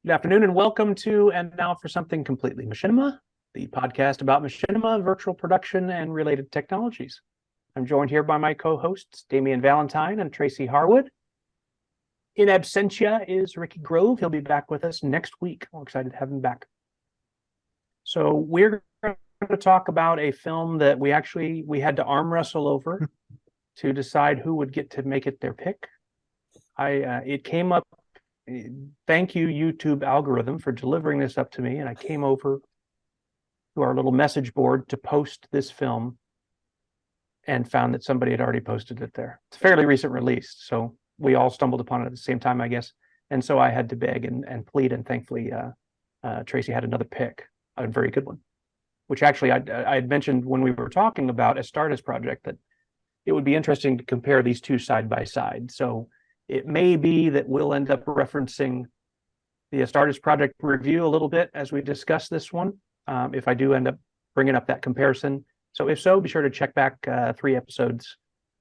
Good afternoon and welcome to And Now for Something Completely Machinima, the podcast about machinima, virtual production, and related technologies. I'm joined here by my co-hosts, Damien Valentine and Tracy Harwood. In absentia is Ricky Grove. He'll be back with us next week. We're excited to have him back. So we're going to talk about a film that we had to arm wrestle over to decide who would get to make it their pick. It came up. Thank you, YouTube algorithm, for delivering this up to me. And I came over to our little message board to post this film and found that somebody had already posted it there. It's a fairly recent release, so we all stumbled upon it at the same time, I guess. And so I had to beg and plead, and thankfully Tracy had another pick, a very good one, which actually I had mentioned when we were talking about a Stardust project that it would be interesting to compare these two side by side. So it may be that we'll end up referencing the Stardust project review a little bit as we discuss this one, if I do end up bringing up that comparison. So if so, be sure to check back 3 episodes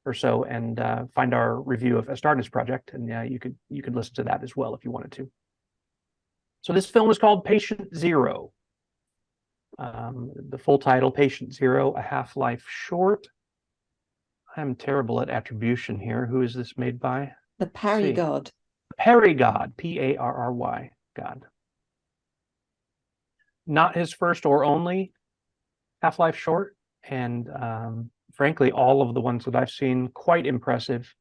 or so and find our review of a Stardust project, and you could listen to that as well if you wanted to. So this film is called Patient Zero. The full title, Patient Zero, a Half-Life short. I'm terrible at attribution here. Who is this made by? The Parry God. Parry God, P-A-R-R-Y, God. Not his first or only Half-Life short, and frankly, all of the ones that I've seen, quite impressive.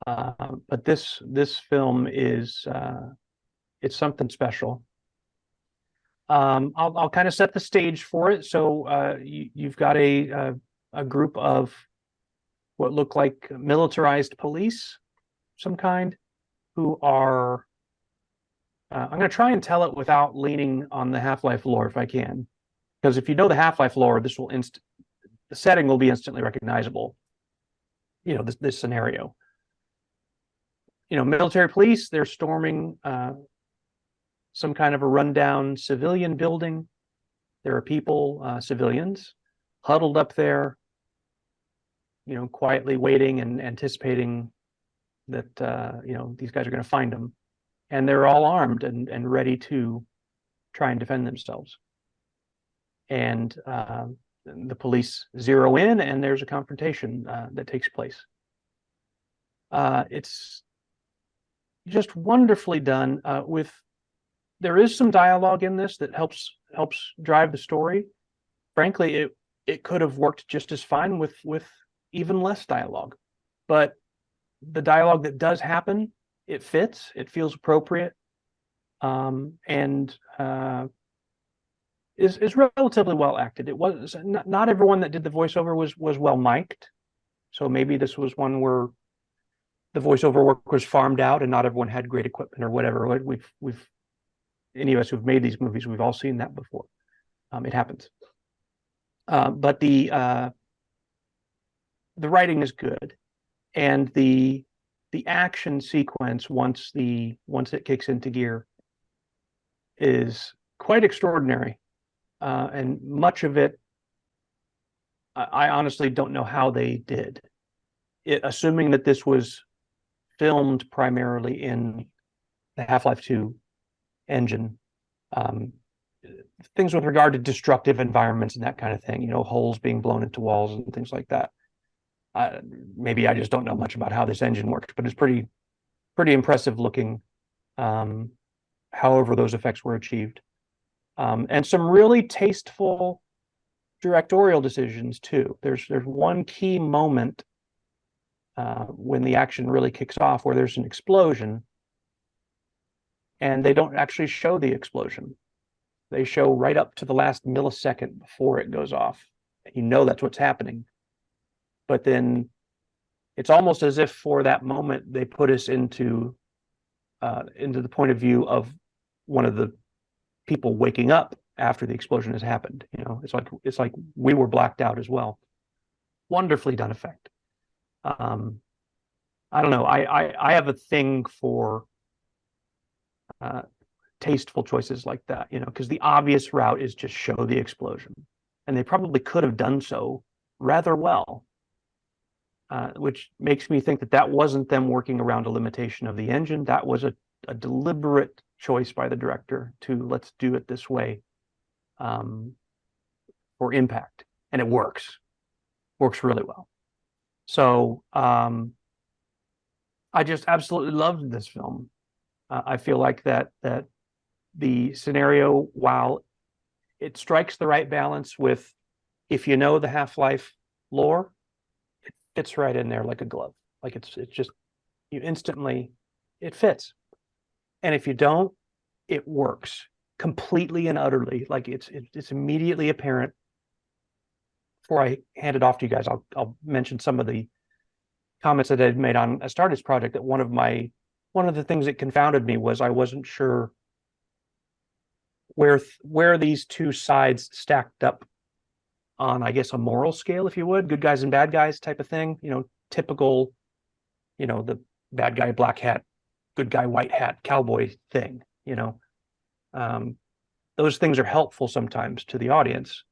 But this film is it's something special. I'll kind of set the stage for it. So you've got a group of what look like militarized police, some kind, who are I'm going to try and tell it without leaning on the Half-Life lore if I can, because if you know the Half-Life lore, this will the setting will be instantly recognizable. You know, this scenario. You know, military police, they're storming some kind of a rundown civilian building. There are people, civilians, huddled up there, you know, quietly waiting and anticipating that you know, these guys are going to find them, and they're all armed and ready to try and defend themselves. And the police zero in, and there's a confrontation that takes place. It's just wonderfully done. There is some dialogue in this that helps drive the story. Frankly, it could have worked just as fine with even less dialogue, but the dialogue that does happen, it fits, it feels appropriate, and is relatively well acted. It was not everyone that did the voiceover was well mic'd, so maybe this was one where the voiceover work was farmed out and not everyone had great equipment or whatever. We've any of us who've made these movies, we've all seen that before. It happens, but the writing is good. And the action sequence, once it kicks into gear, is quite extraordinary, and much of it, I honestly don't know how they did it. Assuming that this was filmed primarily in the Half-Life 2 engine, things with regard to destructive environments and that kind of thing, you know, holes being blown into walls and things like that. Maybe I just don't know much about how this engine works, but it's pretty impressive looking, however those effects were achieved. And some really tasteful directorial decisions too. There's one key moment when the action really kicks off where there's an explosion, and they don't actually show the explosion. They show right up to the last millisecond before it goes off. You know that's what's happening. But then it's almost as if for that moment they put us into the point of view of one of the people waking up after the explosion has happened. You know, it's like we were blacked out as well. Wonderfully done effect. I don't know. I have a thing for tasteful choices like that, you know, because the obvious route is just show the explosion, and they probably could have done so rather well. Which makes me think that wasn't them working around a limitation of the engine. That was a deliberate choice by the director to let's do it this way for impact, and it works really well. So I just absolutely loved this film. I feel like that the scenario, while it strikes the right balance with, if you know the Half-Life lore, it fits right in there like a glove. Like it's just, you instantly, it fits. And if you don't, it works completely and utterly. Like it's immediately apparent. Before I hand it off to you guys, I'll mention some of the comments that I'd made on a Stardust project. That one of the things that confounded me was I wasn't sure where these two sides stacked up on, I guess, a moral scale, if you would, good guys and bad guys type of thing. Typical, the bad guy black hat, good guy white hat cowboy thing. Those things are helpful sometimes to the audience.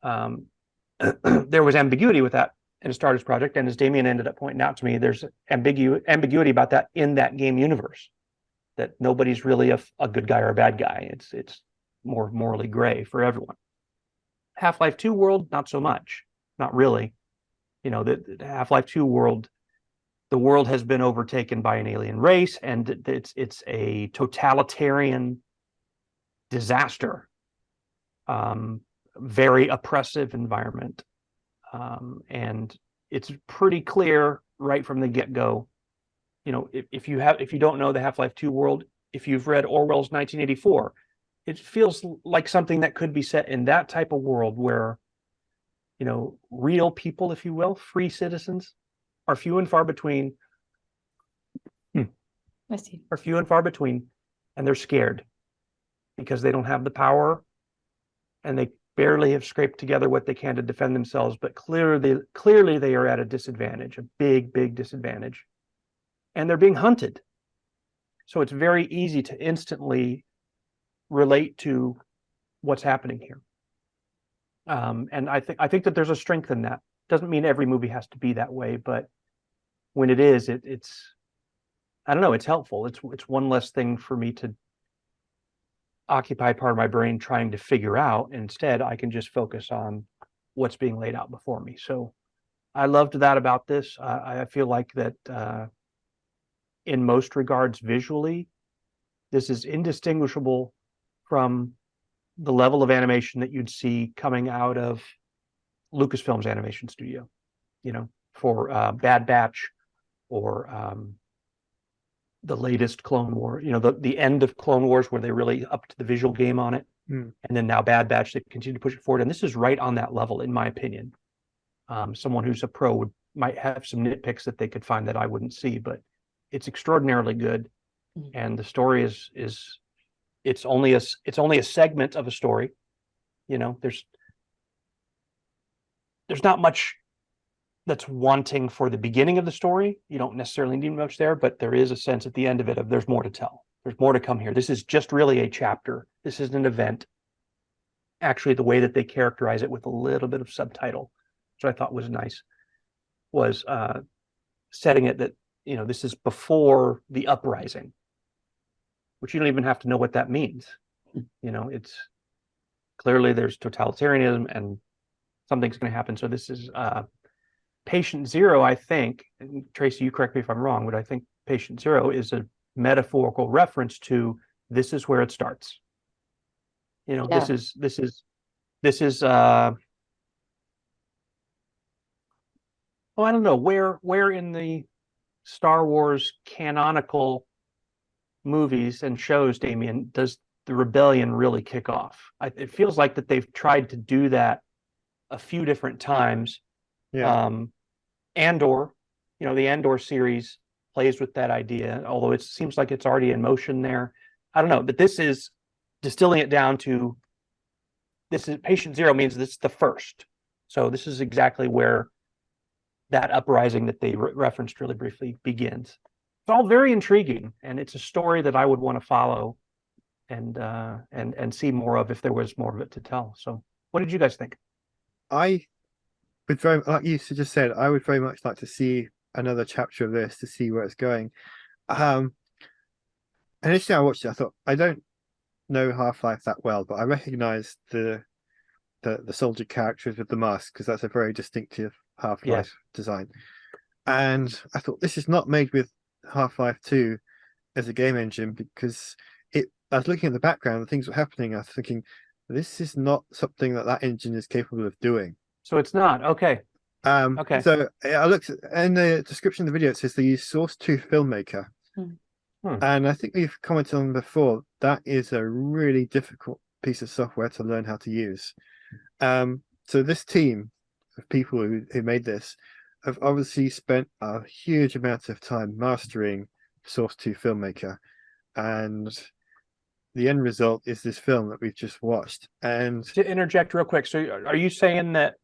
There was ambiguity with that in a Stardust project, and as Damien ended up pointing out to me, there's ambiguity about that in that game universe, that nobody's really a good guy or a bad guy. It's more morally gray for everyone. Half-Life 2 world, not so much, not really. The Half-Life 2 world, the world has been overtaken by an alien race, and it's a totalitarian disaster. Very oppressive environment, and it's pretty clear right from the get-go. If you don't know the Half-Life 2 world, if you've read Orwell's 1984, it feels like something that could be set in that type of world where, real people, if you will, free citizens, are few and far between. Are few and far between, and they're scared because they don't have the power, and they barely have scraped together what they can to defend themselves. But clearly they are at a disadvantage, a big disadvantage, and they're being hunted. So it's very easy to instantly relate to what's happening here. And I think that there's a strength in that. Doesn't mean every movie has to be that way, but when it is, it's I don't know, it's helpful. It's one less thing for me to occupy part of my brain trying to figure out. Instead, I can just focus on what's being laid out before me. So I loved that about this. I feel like that in most regards, visually, this is indistinguishable from the level of animation that you'd see coming out of Lucasfilm's animation studio, for Bad Batch, or the latest Clone War, the end of Clone Wars, where they really upped the visual game on it. And then now Bad Batch, they continue to push it forward. And this is right on that level, in my opinion. Someone who's a pro might have some nitpicks that they could find that I wouldn't see, but it's extraordinarily good. And the story is it's only a segment of a story. There's not much that's wanting for the beginning of the story. You don't necessarily need much there, but there is a sense at the end of it of there's more to tell. There's more to come here. This is just really a chapter. This is an event. Actually, the way that they characterize it with a little bit of subtitle, which I thought was nice, was setting it that, this is before the uprising, which you don't even have to know what that means. It's clearly there's totalitarianism and something's going to happen. So this is Patient Zero, I think, and Tracy, you correct me if I'm wrong, but I think Patient Zero is a metaphorical reference to this is where it starts. This is I don't know, where in the Star Wars canonical movies and shows, Damien, does the rebellion really kick off? It feels like that they've tried to do that a few different times. Andor, the Andor series plays with that idea, although it seems like it's already in motion there. I don't know, but this is distilling it down to, this is Patient Zero means this is the first. So this is exactly where that uprising that they referenced really briefly begins. It's all very intriguing, and it's a story that I would want to follow and see more of if there was more of it to tell. So what did you guys think? I would very, like you just said, I would very much like to see another chapter of this to see where it's going. initially I watched it, I thought, I don't know Half-Life that well, but I recognized the soldier characters with the mask because that's a very distinctive Yes. Half-Life design. And I thought this is not made with Half-Life 2 as a game engine because I was looking at the background, the things were happening. I was thinking, this is not something that engine is capable of doing. So it's not. Okay. Okay. So I looked in the description of the video, it says they use Source 2 Filmmaker. Hmm. And I think we've commented on before, that is a really difficult piece of software to learn how to use. So this team of people who made this have obviously spent a huge amount of time mastering Source 2 Filmmaker. And the end result is this film that we've just watched. And To interject real quick, so are you saying that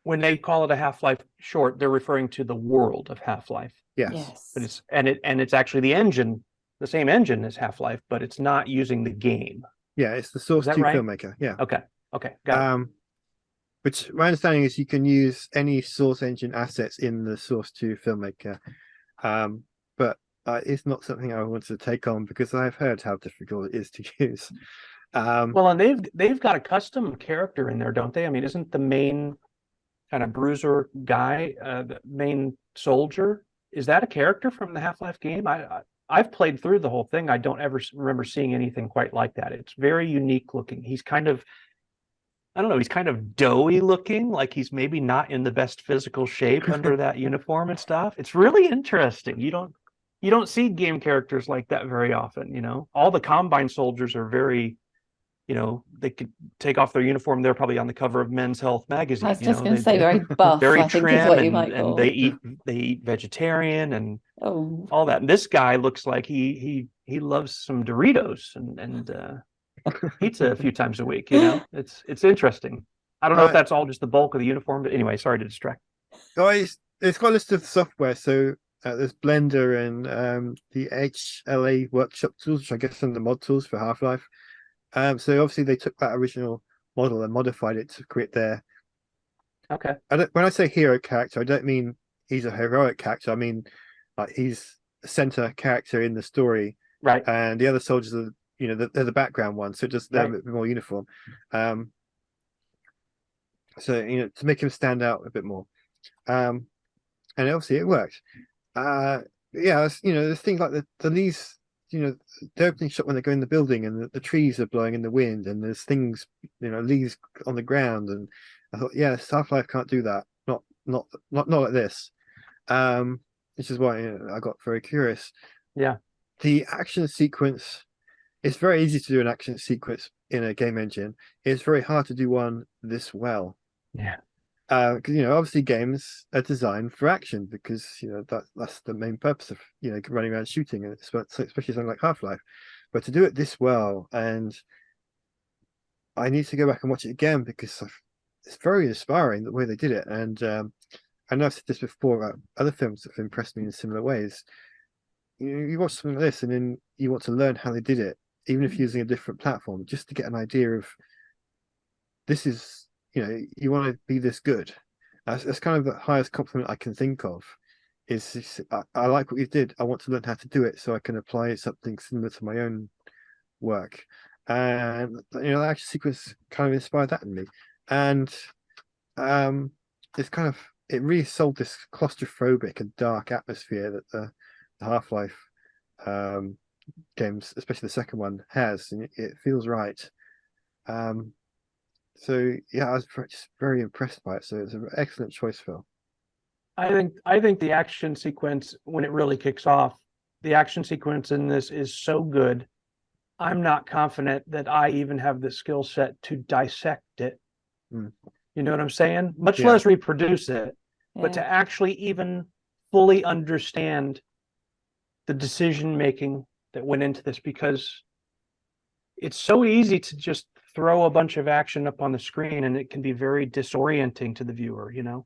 when they call it a Half-Life short, they're referring to the world of Half-Life? yes. But it's actually the engine, the same engine as Half-Life, but it's not using the game. Yeah, it's the Source 2 right? Filmmaker. Yeah. Okay, got it. Which my understanding is you can use any Source engine assets in the Source 2 Filmmaker. But it's not something I want to take on because I've heard how difficult it is to use. Well, and they've got a custom character in there, don't they? I mean, isn't the main kind of bruiser guy, the main soldier, is that a character from the Half-Life game? I've played through the whole thing. I don't ever remember seeing anything quite like that. It's very unique looking. He's kind of, I don't know, he's kind of doughy looking, like he's maybe not in the best physical shape under that uniform and stuff. It's really interesting. You don't see game characters like that very often, you know. All the Combine soldiers are very, you know, they could take off their uniform. They're probably on the cover of Men's Health magazine. I was just going to say very buff, very I think trim, is what you and, might and call. they eat vegetarian and Oh, all that. And this guy looks like he loves some Doritos and pizza a few times a week. You know, it's interesting. I don't know if that's all just the bulk of the uniform, but anyway, sorry to distract. It's got a list of software. So there's Blender and the HLA workshop tools, which I guess are the mod tools for Half-Life. So obviously they took that original model and modified it to create their. Okay. When I say hero character, I don't mean he's a heroic character. I mean like he's a center character in the story, right? And the other soldiers are, you know, they're the background ones, so just they're a bit more uniform. So you know, to make him stand out a bit more. And obviously it worked. Yeah, you know, there's things like the leaves, you know, the opening shot when they go in the building and the trees are blowing in the wind and there's things, you know, leaves on the ground, and I thought, yeah, Half-Life can't do that. Not like this. Which is why, you know, I got very curious. Yeah. The action sequence, it's very easy to do an action sequence in a game engine. It's very hard to do one this well. Yeah. Because you know, obviously games are designed for action because you know that's the main purpose of, you know, running around shooting, and especially something like Half-Life. But to do it this well, and I need to go back and watch it again because it's very inspiring the way they did it. And I know I've said this before about other films that have impressed me in similar ways. You watch something like this, and then you want to learn how they did it, even if using a different platform, just to get an idea of this is, you know, you want to be this good. That's kind of the highest compliment I can think of. I like what you did. I want to learn how to do it so I can apply something similar to my own work. And you know, the action sequence kind of inspired that in me. And it's kind of, it really sold this claustrophobic and dark atmosphere that the Half-Life games, especially the second one, has, and it feels right. So yeah, I was just very impressed by it. So it's an excellent choice, Phil. I think the action sequence, when it really kicks off, the action sequence in this is so good. I'm not confident that I even have the skill set to dissect it. You know what I'm saying? Much less reproduce it, but to actually even fully understand the decision making that went into this, because it's so easy to just throw a bunch of action up on the screen and it can be very disorienting to the viewer, you know,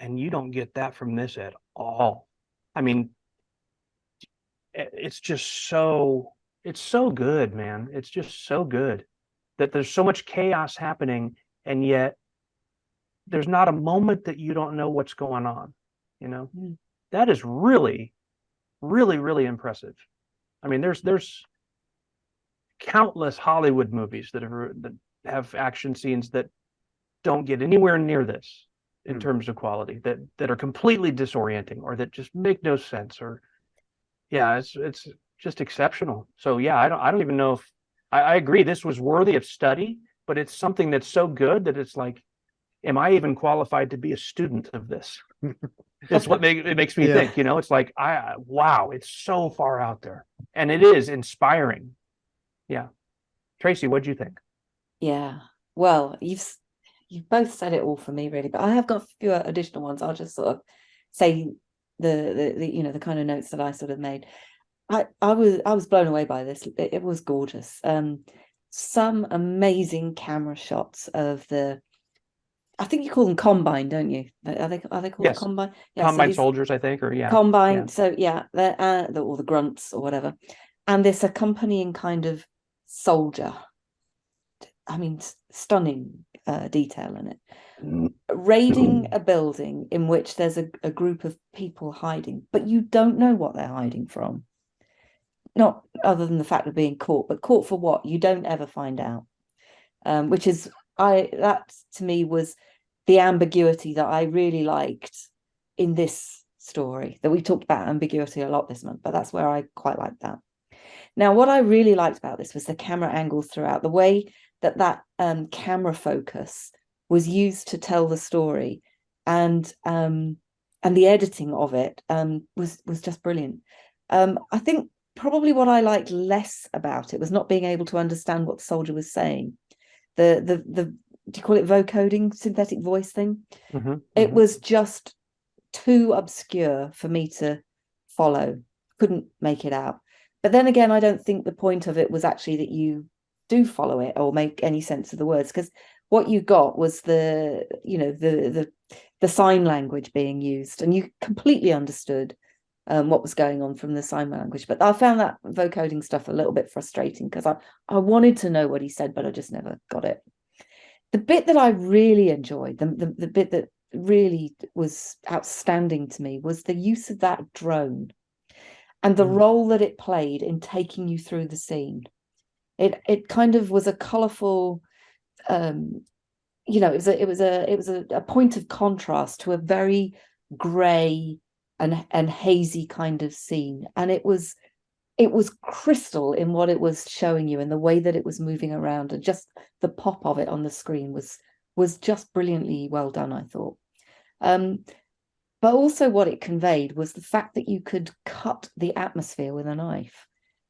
and you don't get that from this at all. I mean, it's just it's so good, man. It's just so good that there's so much chaos happening, and yet there's not a moment that you don't know what's going on, you know. That is really, really, really impressive. I mean, there's countless Hollywood movies that have action scenes that don't get anywhere near this in terms of quality, that are completely disorienting or that just make no sense. Or yeah, it's just exceptional. So yeah, I don't even know if I agree this was worthy of study, but it's something that's so good that it's like, am I even qualified to be a student of this? It's what it makes me think, it's like, wow, it's so far out there, and it is inspiring. Yeah. Tracy, what'd you think? Yeah, well, you've both said it all for me, really, but I have got a few additional ones. I'll just sort of say the kind of notes that I sort of made. I was blown away by this. It was gorgeous. Some amazing camera shots of I think you call them Combine, don't you? Are they called Yes. Combine? Yeah, Combine soldiers, I think, or Combine. Yeah. So yeah, they're or the grunts or whatever, and this accompanying kind of soldier. I mean, stunning detail in it. Raiding a building in which there's a group of people hiding, but you don't know what they're hiding from. Not other than the fact of being caught, but caught for what? You don't ever find out. Which is, that to me was the ambiguity that I really liked in this story. That we talked about ambiguity a lot this month, but that's where I quite liked that. Now, what I really liked about this was the camera angles throughout, the way that camera focus was used to tell the story, and the editing of it was just brilliant. I think probably what I liked less about it was not being able to understand what the soldier was saying. The do you call it vocoding, synthetic voice thing? It was just too obscure for me to follow. Couldn't make it out. But then again, I don't think the point of it was actually that you do follow it or make any sense of the words, because what you got was the sign language being used, and you completely understood what was going on from the sign language. But I found that vocoding stuff a little bit frustrating, because I wanted to know what he said, but I just never got it. The bit that I really enjoyed, the bit that really was outstanding to me, was the use of that drone and the role that it played in taking you through the scene. It kind of was a colourful, it was a point of contrast to a very grey and hazy kind of scene, and it was crystal in what it was showing you, and the way that it was moving around, and just the pop of it on the screen was just brilliantly well done, I thought. But also what it conveyed was the fact that you could cut the atmosphere with a knife.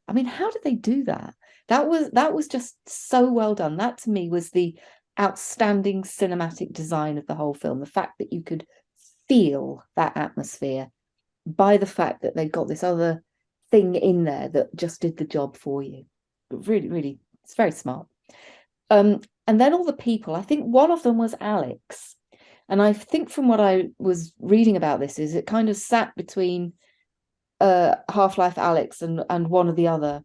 I mean, how did they do that? That was just so well done. That to me was the outstanding cinematic design of the whole film. The fact that you could feel that atmosphere by the fact that they got this other thing in there that just did the job for you. Really, really, it's very smart. And then all the people, I think one of them was Alex. And I think from what I was reading about this is it kind of sat between Half-Life Alex and one of the other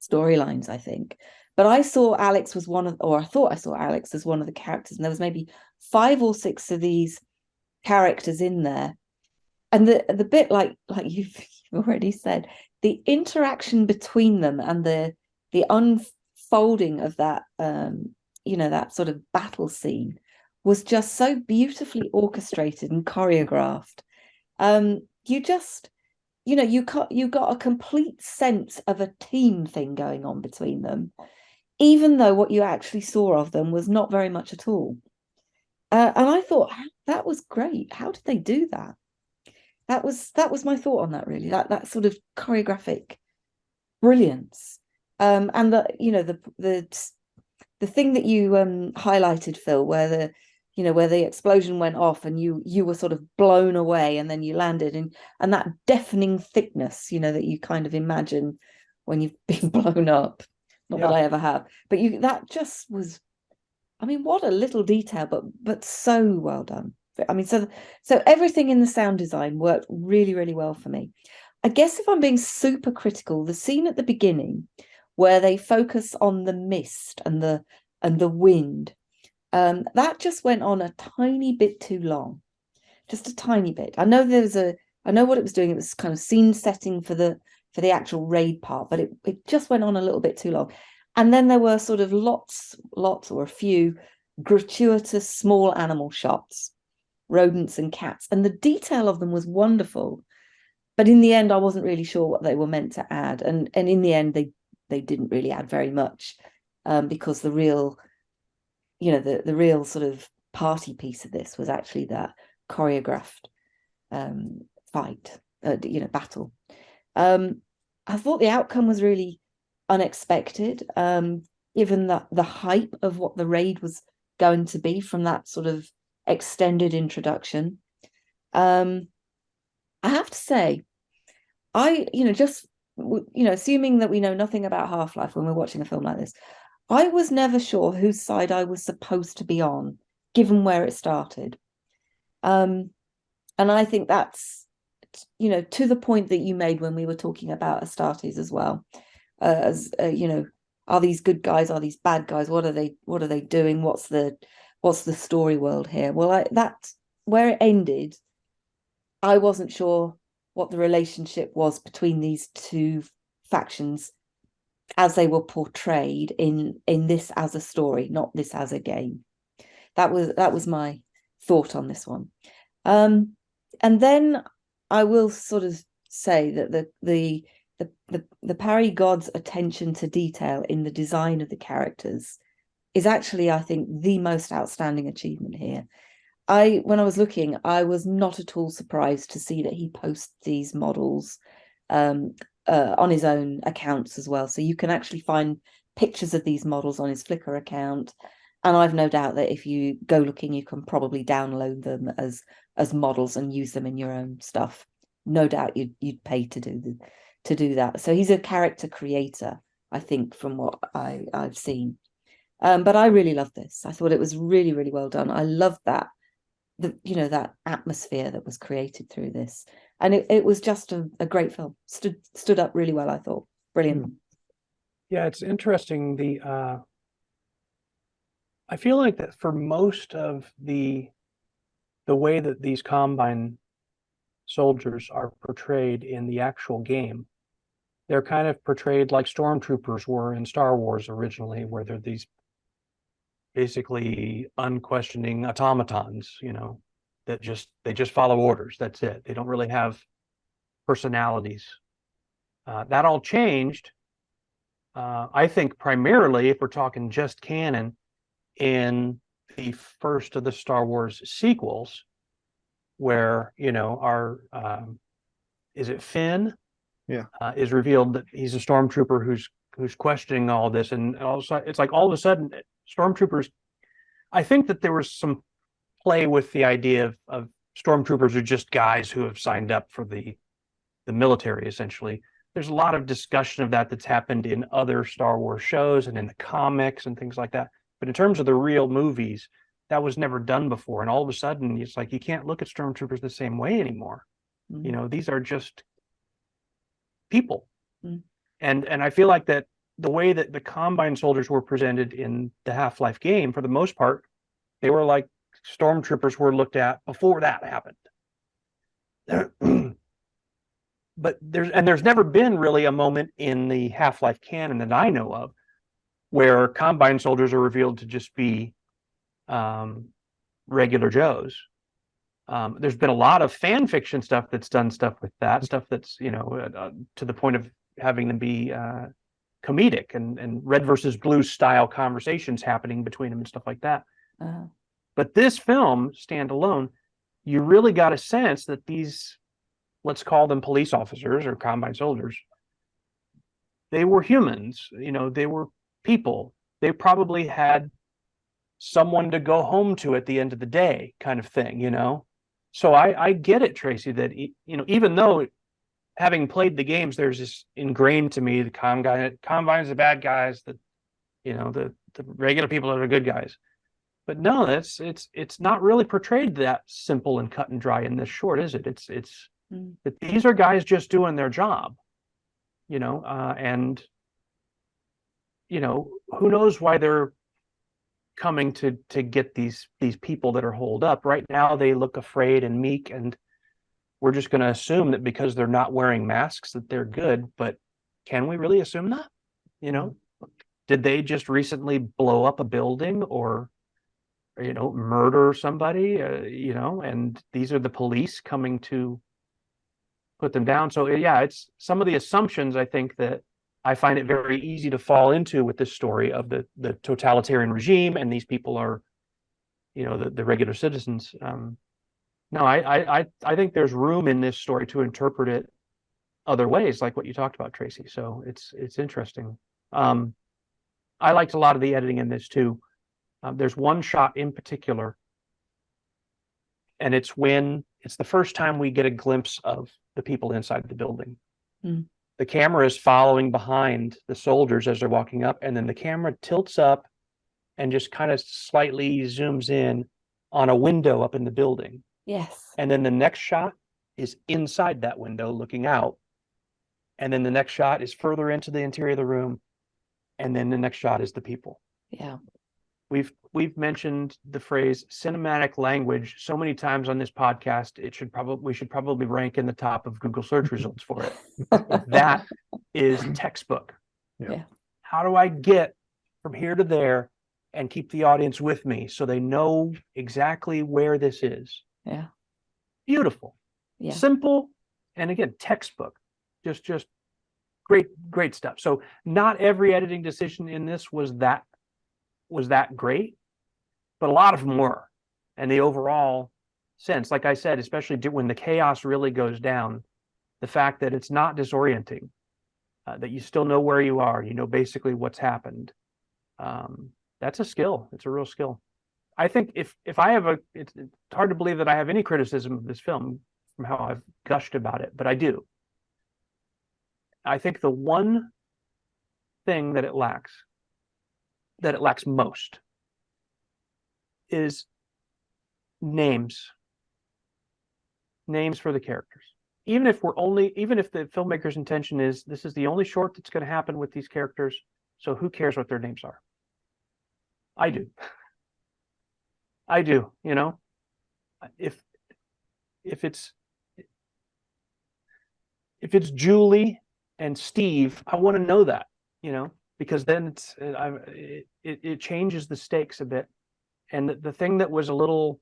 storylines, I think. But I saw Alex was I thought I saw Alex as one of the characters, and there was maybe 5 or 6 of these characters in there. And the bit like you've already said, the interaction between them and the unfolding of that that sort of battle scene was just so beautifully orchestrated and choreographed. You got a complete sense of a team thing going on between them, even though what you actually saw of them was not very much at all. And I thought that was great. How did they do that? That was my thought on that, really. That sort of choreographic brilliance. And the thing that you highlighted, Phil, where the explosion went off and you were sort of blown away, and then you landed, and that deafening thickness, that you kind of imagine when you've been blown up. Not that I ever have, but that just was, I mean, what a little detail, but so well done. I mean, so everything in the sound design worked really, really well for me. I guess if I'm being super critical, the scene at the beginning where they focus on the mist and the wind, that just went on a tiny bit too long, just a tiny bit. I know what it was doing. It was kind of scene setting for the for the actual raid part, but it just went on a little bit too long. And then there were sort of lots or a few gratuitous small animal shots, rodents and cats, and the detail of them was wonderful. But in the end, I wasn't really sure what they were meant to add, and in the end, they didn't really add very much, because the real, the real sort of party piece of this was actually that choreographed fight, battle. I thought the outcome was really unexpected, given the hype of what the raid was going to be from that sort of extended introduction. I have to say, assuming that we know nothing about Half-Life when we're watching a film like this, I was never sure whose side I was supposed to be on, given where it started. And I think that's, to the point that you made when we were talking about Astartes as well, are these good guys? Are these bad guys? What are they doing? What's the story world here? Well, that's where it ended. I wasn't sure what the relationship was between these two factions as they were portrayed in this as a story, not this as a game. That was my thought on this one. And then I will sort of say that the Parry God's attention to detail in the design of the characters is actually, I think, the most outstanding achievement here. When I was looking, I was not at all surprised to see that he posts these models on his own accounts as well. So you can actually find pictures of these models on his Flickr account. And I've no doubt that if you go looking, you can probably download them as models and use them in your own stuff. No doubt you'd pay to do that. So he's a character creator, I think, from what I've seen. But I really loved this. I thought it was really, really well done. I loved that. That atmosphere that was created through this, and it was just a great film. Stood up really well, I thought. Brilliant. Yeah, it's interesting. I feel like that for most of the way that these Combine soldiers are portrayed in the actual game, they're kind of portrayed like stormtroopers were in Star Wars originally, where they're these basically unquestioning automatons, that they just follow orders. That's it. They don't really have personalities. That all changed, I think, primarily, if we're talking just canon, in the first of the Star Wars sequels, where is it Finn? Yeah, is revealed that he's a stormtrooper who's questioning all this, and also it's like all of a sudden stormtroopers. I think that there was some play with the idea of stormtroopers are just guys who have signed up for the military, essentially. There's a lot of discussion of that's happened in other Star Wars shows and in the comics and things like that. But in terms of the real movies, that was never done before. And all of a sudden, it's like you can't look at stormtroopers the same way anymore. These are just people. And I feel like that the way that the Combine soldiers were presented in the Half-Life game, for the most part, they were like stormtroopers were looked at before that happened. But there's never been really a moment in the Half-Life canon that I know of where Combine soldiers are revealed to just be regular Joes. There's been a lot of fan fiction stuff that's done stuff with that stuff that's to the point of having them be comedic and red versus blue style conversations happening between them and stuff like that. But this film standalone, you really got a sense that these, let's call them police officers or Combine soldiers, they were humans. They were people. They probably had someone to go home to at the end of the day, kind of thing. So I get it, Tracy, that even though having played the games, there's this ingrained to me the Combine's the bad guys, the regular people are the good guys. But no, it's not really portrayed that simple and cut and dry in this short, is it? It's that these are guys just doing their job, and who knows why they're coming to get these people that are holed up right now. They look afraid and meek, and we're just going to assume that because they're not wearing masks that they're good. But can we really assume that? You know, did they just recently blow up a building or, you know, murder somebody, you know, and these are the police coming to put them down? So yeah, it's some of the assumptions I think that I find it very easy to fall into with this story of the totalitarian regime, and these people are, you know, the regular citizens. No, I think there's room in this story to interpret it other ways, like what you talked about, Tracy. So it's interesting. I liked a lot of the editing in this too. There's one shot in particular, and it's when it's the first time we get a glimpse of the people inside the building. The camera is following behind the soldiers as they're walking up, and then the camera tilts up and just kind of slightly zooms in on a window up in the building. Yes. And then the next shot is inside that window looking out. And then the next shot is further into the interior of the room. And then the next shot is the people. Yeah. We've mentioned the phrase cinematic language so many times on this podcast. We should probably rank in the top of Google search results for it. That is textbook. Yeah. How do I get from here to there and keep the audience with me so they know exactly where this is? Yeah. Beautiful. Yeah. Simple. And again, textbook. Just great stuff. So not every editing decision in this was that great, but a lot of them were. And the overall sense, like I said, especially when the chaos really goes down, the fact that it's not disorienting, that you still know where you are, you know basically what's happened. That's a skill. It's a real skill. I think if I have it's hard to believe that I have any criticism of this film from how I've gushed about it, but I do. I think the one thing that it lacks most is names for the characters. Even if the filmmaker's intention is this is the only short that's going to happen with these characters, so who cares what their names are? I do. You know, if it's Julie and Steve, I want to know that, you know, because then it changes the stakes a bit. And the thing that was a little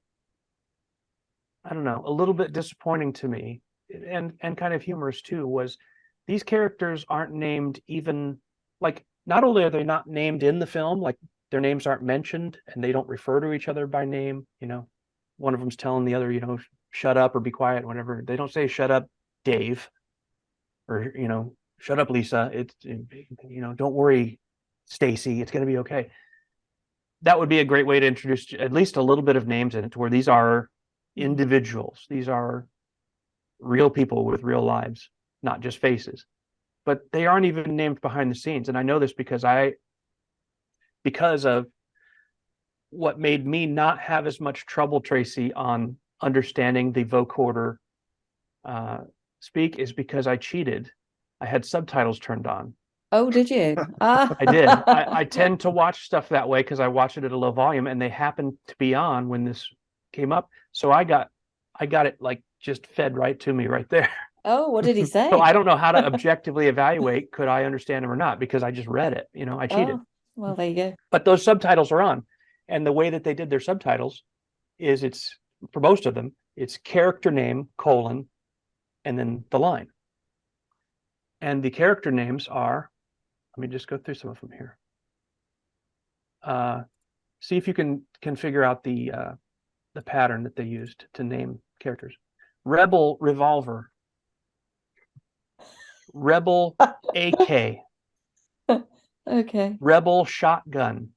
bit disappointing to me, and kind of humorous too, was these characters aren't named, even like, not only are they not named in the film, like their names aren't mentioned and they don't refer to each other by name. You know, one of them's telling the other, you know, shut up or be quiet, whatever. They don't say shut up, Dave, or, you know, shut up, Lisa. It's, you know, don't worry, Stacy, it's going to be okay. That would be a great way to introduce at least a little bit of names in it, to where these are individuals. These are real people with real lives, not just faces. But they aren't even named behind the scenes. And I know this because of what made me not have as much trouble, Tracy, on understanding the vocoder speak, is because I cheated. I had subtitles turned on. Oh, did you? I did. I tend to watch stuff that way because I watch it at a low volume, and they happened to be on when this came up. So I got it like just fed right to me right there. Oh, what did he say? So I don't know how to objectively evaluate could I understand him or not, because I just read it. You know, I cheated. Oh, well, there you go. But those subtitles are on, and the way that they did their subtitles is, it's, for most of them, it's character name, colon, and then the line. And the character names are, let me just go through some of them here. See if you can figure out the pattern that they used to name characters. Rebel Revolver, Rebel AK, Okay. Rebel Shotgun.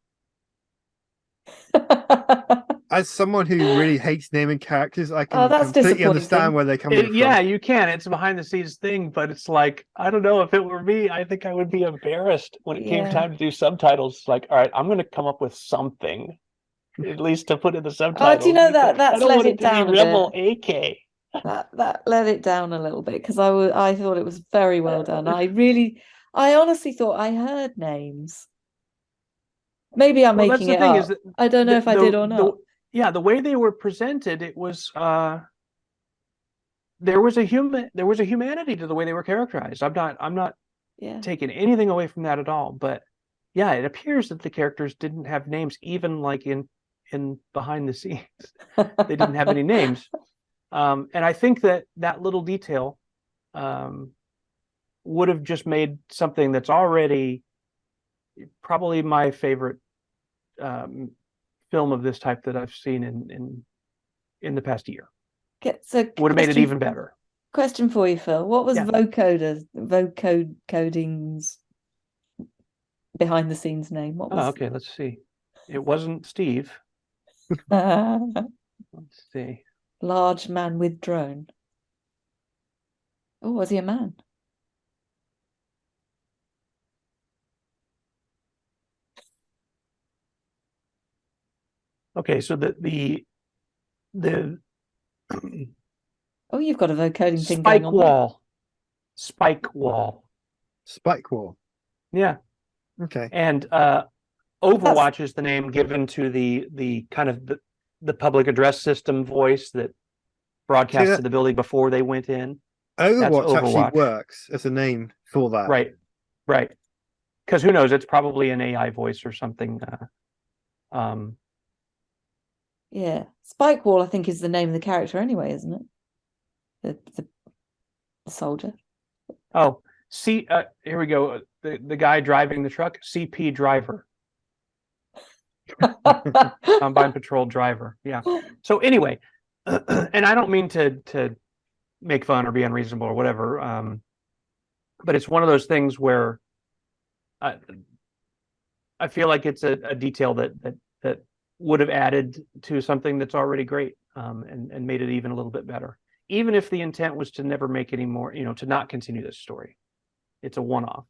As someone who really hates naming characters, I can that's completely understand disappointing. where they're coming from. Yeah, you can. It's a behind the scenes thing, but it's like, I don't know, if it were me, I think I would be embarrassed when it came Yeah. time to do subtitles. Like, all right, I'm going to come up with something, at least to put in the subtitles. Oh, do you know that I that's don't let want it to be down a Rebel bit. AK. That let it down a little bit, because I thought it was very well done. I honestly thought I heard names. Maybe I'm Well, that's making the it thing, up. is that I don't know if I did or not. Yeah, the way they were presented, it was there was a humanity to the way they were characterized. I'm not Yeah. taking anything away from that at all. But yeah, it appears that the characters didn't have names, even like in behind the scenes. They didn't have any names. And I think that little detail would have just made something that's already probably my favorite film of this type that I've seen in the past year. Okay, so would have made it even better. Question for you, Phil. What was Yeah. vocoding's behind the scenes name? What was okay, let's see. It wasn't Steve. Let's see. Large man with drone. Oh, was he a man? Okay, so the Oh, you've got a vocoding thing going on. Spike wall. Spike wall. Yeah. Okay. And Overwatch is the name given to the kind of the public address system voice that broadcast to the building before they went in. Overwatch actually works as a name for that. Right. Because who knows? It's probably an AI voice or something. Yeah, Spike Wall, I think, is the name of the character anyway, isn't it? The soldier. Oh, here we go. The guy driving the truck, CP driver. Combine patrol driver. Yeah. So anyway, and I don't mean to make fun or be unreasonable or whatever, but it's one of those things where I feel like it's a detail that would have added to something that's already great, and made it even a little bit better. Even if the intent was to never make any more, to not continue this story. It's a one-off.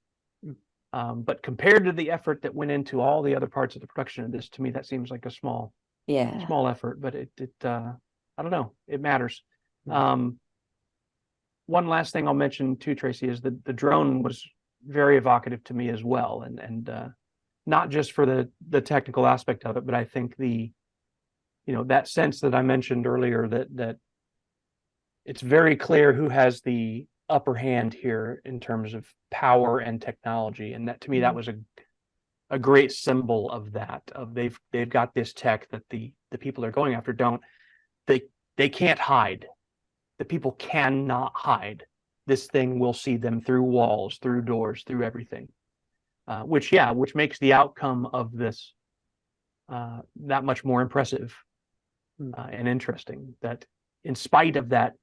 But compared to the effort that went into all the other parts of the production of this, to me, that seems like a small effort, but it I don't know, it matters. One last thing I'll mention too, Tracy, is the drone was very evocative to me as well. And not just for the technical aspect of it, but I think that sense that I mentioned earlier, that it's very clear who has the upper hand here in terms of power and technology. And that, to me, that was a great symbol of that, of they've got this tech that the people they're going after they can't hide. The people cannot hide. This thing will see them through walls, through doors, through everything. Which makes the outcome of this that much more impressive and interesting. That in spite of that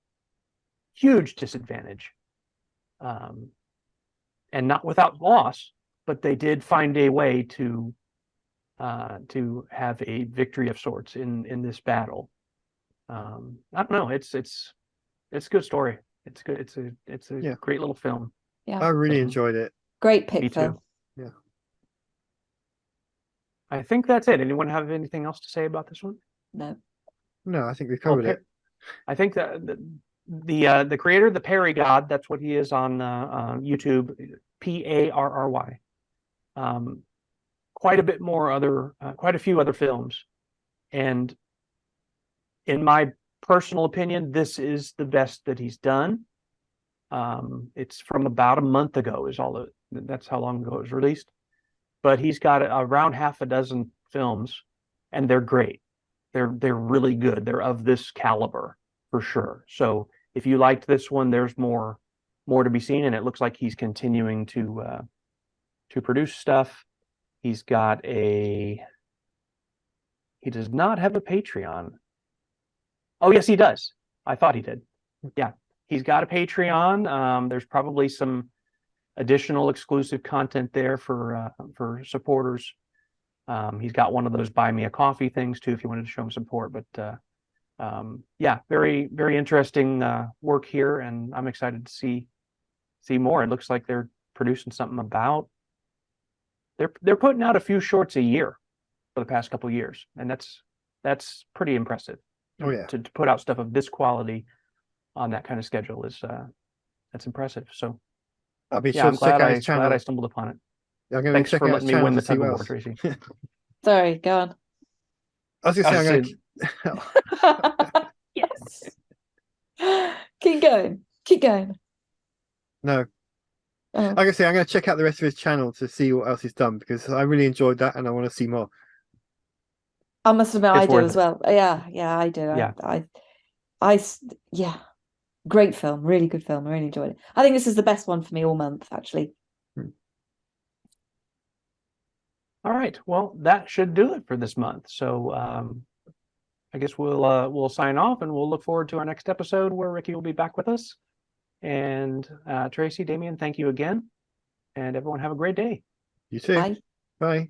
huge disadvantage, and not without loss, but they did find a way to have a victory of sorts in this battle. I don't know. It's a good story. It's good. It's a great little film. Yeah, I really enjoyed it. Great pick, Me Phil. too. Yeah. I think that's it. Anyone have anything else to say about this one? No, I think we covered it. I think that the creator, the Perry God, that's what he is on YouTube, Parry. Quite a few other films, and in my personal opinion, this is the best that he's done. It's from about a month ago. That's how long ago it was released. But he's got around half a dozen films, and they're great. They're really good. They're of this caliber for sure. So if you liked this one, there's more to be seen, and it looks like he's continuing to produce stuff. He does not have a Patreon. Oh yes, he does. I thought he did. Yeah, he's got a Patreon. There's probably some additional exclusive content there for supporters. He's got one of those buy me a coffee things too, if you wanted to show him support. But very, very interesting work here, and I'm excited to see more. It looks like they're producing something about. They're putting out a few shorts a year for the past couple of years, and that's pretty impressive. Oh yeah, to put out stuff of this quality on that kind of schedule is that's impressive. So I'll be sure to check out his channel. Glad I stumbled upon it. Yeah, I'm going Thanks to for letting me win the tug of war, Tracy. sorry, go on. I was going to say, Yes. Keep Keep going. Keep going. No. Oh. Like I say, I'm going to check out the rest of his channel to see what else he's done because I really enjoyed that and I want to see more. I must admit, I It's do worth as it. well. Yeah, I do. Yeah. Yeah, great film, really good film. I really enjoyed it. I think this is the best one for me all month, actually. All right. Well, that should do it for this month. So I guess we'll sign off and we'll look forward to our next episode where Ricky will be back with us. And Tracy, Damien, thank you again. And everyone have a great day. You too. Bye. Bye.